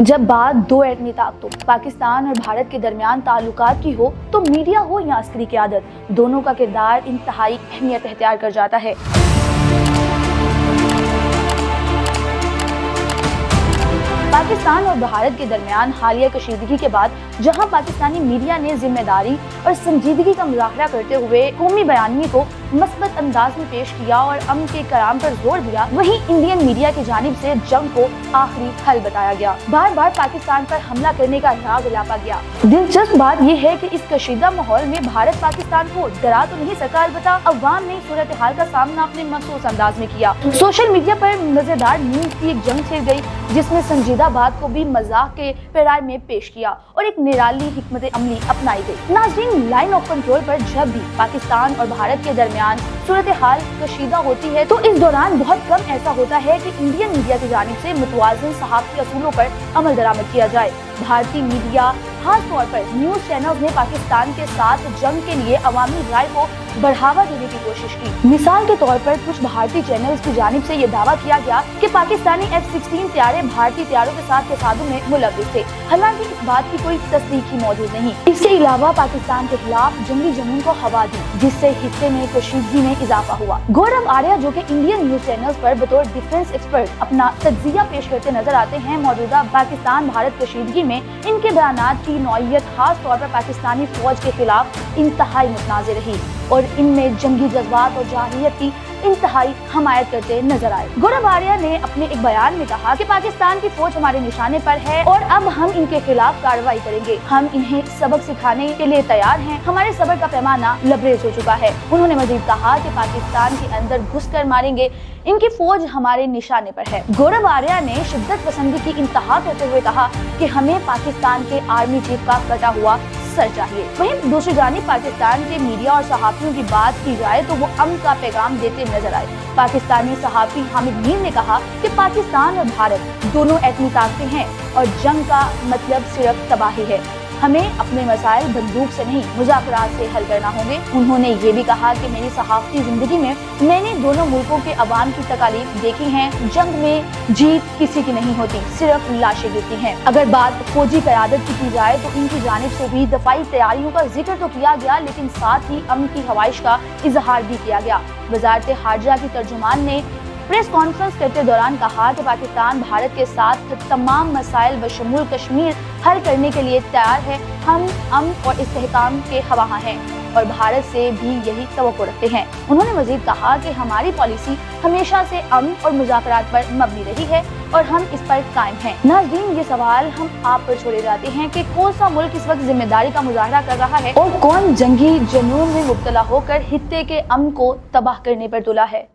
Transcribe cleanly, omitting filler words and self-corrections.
जब बात दो एटमी ताकतों पाकिस्तान और भारत के दरमियान ताल्लुकात की हो तो मीडिया हो या अस्करी क़यादत, दोनों का किरदार इंतहाई अहमियत इख्तियार कर जाता है। पाकिस्तान और भारत के दरमियान हालिया कशीदगी के बाद जहां पाकिस्तानी मीडिया ने जिम्मेदारी और संजीदगी का मुज़ाहरा करते हुए कौमी बयानिए को मस्बत अंदाज में पेश किया और अमन के क़याम पर जोर दिया, वहीं इंडियन मीडिया की जानिब से जंग को आखिरी हल बताया गया। बार बार पाकिस्तान पर हमला करने का राग लापा गया। दिलचस्प बात यह है कि इस कशीदा माहौल में भारत पाकिस्तान को डरा तो नहीं सका, अलबत्ता अवाम ने सूरत हाल का सामना अपने मखसूस अंदाज में किया। सोशल मीडिया पर मजेदार न्यूज़ की एक जंग छिड़ गई जिसमें संजीदा बात को भी मजाक के पैराए में पेश किया और एक निराली हिकमत अमली अपनाई गई। नाज़रीन, लाइन ऑफ कंट्रोल पर जब भी पाकिस्तान और भारत के दरमियान सूरत हाल कशीदा होती है तो इस दौरान बहुत कम ऐसा होता है कि इंडियन मीडिया की जानिब से मुतवाज़िन सहाफ़ती असूलों पर अमल दरामद किया जाए। भारतीय मीडिया खास तौर पर न्यूज़ चैनल्स ने पाकिस्तान के साथ जंग के लिए अवामी राय को बढ़ावा देने की कोशिश की। मिसाल के तौर पर कुछ भारतीय चैनल्स की जानिब से ये दावा किया गया कि पाकिस्तानी F-16 तैयारे भारतीय तैयारों के साथ तसादुम में मुलव्विस थे, हालांकि इस बात की कोई तस्दीक ही मौजूद नहीं। इसके अलावा पाकिस्तान के खिलाफ जंगी जमीन को हवा दी जिससे हिस्से में कशीदगी में इजाफा हुआ। गौरव आर्या, जो कि इंडियन न्यूज़ चैनल्स पर बतौर डिफेंस एक्सपर्ट अपना तज्जिया पेश करते नजर आते हैं, मौजूदा पाकिस्तान भारत कशीदगी में इनके बयानात की नौइयत खास तौर पर पाकिस्तानी फौज के खिलाफ इंतहाई मुतनाज़िर रही और इनमें जंगी जज्बात और जाहिलियत की इंतहाई हमायत करते नजर आए। गौरव आर्या ने अपने एक बयान में कहा कि पाकिस्तान की फौज हमारे निशाने पर है और अब हम इनके खिलाफ कार्रवाई करेंगे। हम इन्हें सबक सिखाने के लिए तैयार हैं। हमारे सब्र का पैमाना लबरेज हो चुका है। उन्होंने मजीद कहा कि पाकिस्तान के अंदर घुस कर मारेंगे, इनकी फौज हमारे निशाने पर है। गौरव आर्या ने शिद्दत पसंदी की इंतहा करते हुए कहा कि हमें पाकिस्तान के आर्मी चीफ का कटा हुआ सर चाहिए। वहीं दूसरी जानिब पाकिस्तान के मीडिया और सहाफियों की बात की जाए तो वो अमन का पैगाम देते नजर आए। पाकिस्तानी सहाफी हामिद मीर ने कहा कि पाकिस्तान और भारत दोनों एटमी ताकतें हैं और जंग का मतलब सिर्फ तबाही है। हमें अपने मसाइल बंदूक से नहीं मुज़ाकरात से हल करना होंगे। उन्होंने ये भी कहा कि मेरी सहाफ़ती जिंदगी में मैंने दोनों मुल्कों के अवाम की तकालीफ देखी हैं। जंग में जीत किसी की नहीं होती, सिर्फ लाशें गिरती हैं। अगर बात फौजी क़यादत की जाए तो इनकी जानिब से भी दफाई तैयारियों का जिक्र तो किया गया, लेकिन साथ ही अमन की ख्वाहिश का इजहार भी किया गया। वज़ारत खारजा की तर्जुमान ने प्रेस कॉन्फ्रेंस करते दौरान कहा कि पाकिस्तान भारत के साथ तमाम मसाइल बशमूल कश्मीर हल करने के लिए तैयार है। हम अमन और इस्तेहकाम के ख्वाह हैं और भारत से भी यही तवक्को रखते हैं। उन्होंने मजीद कहा कि हमारी पॉलिसी हमेशा से अमन और मुज़ाकरात पर मबनी रही है और हम इस पर कायम हैं। नाज़रीन, ये सवाल हम आप पर छोड़े जाते हैं कि कौन सा मुल्क इस वक्त जिम्मेदारी का मुजाहरा कर रहा है और कौन जंगी जुनून में मुब्तला होकर हित्ते के अमन को तबाह करने पर तुला है।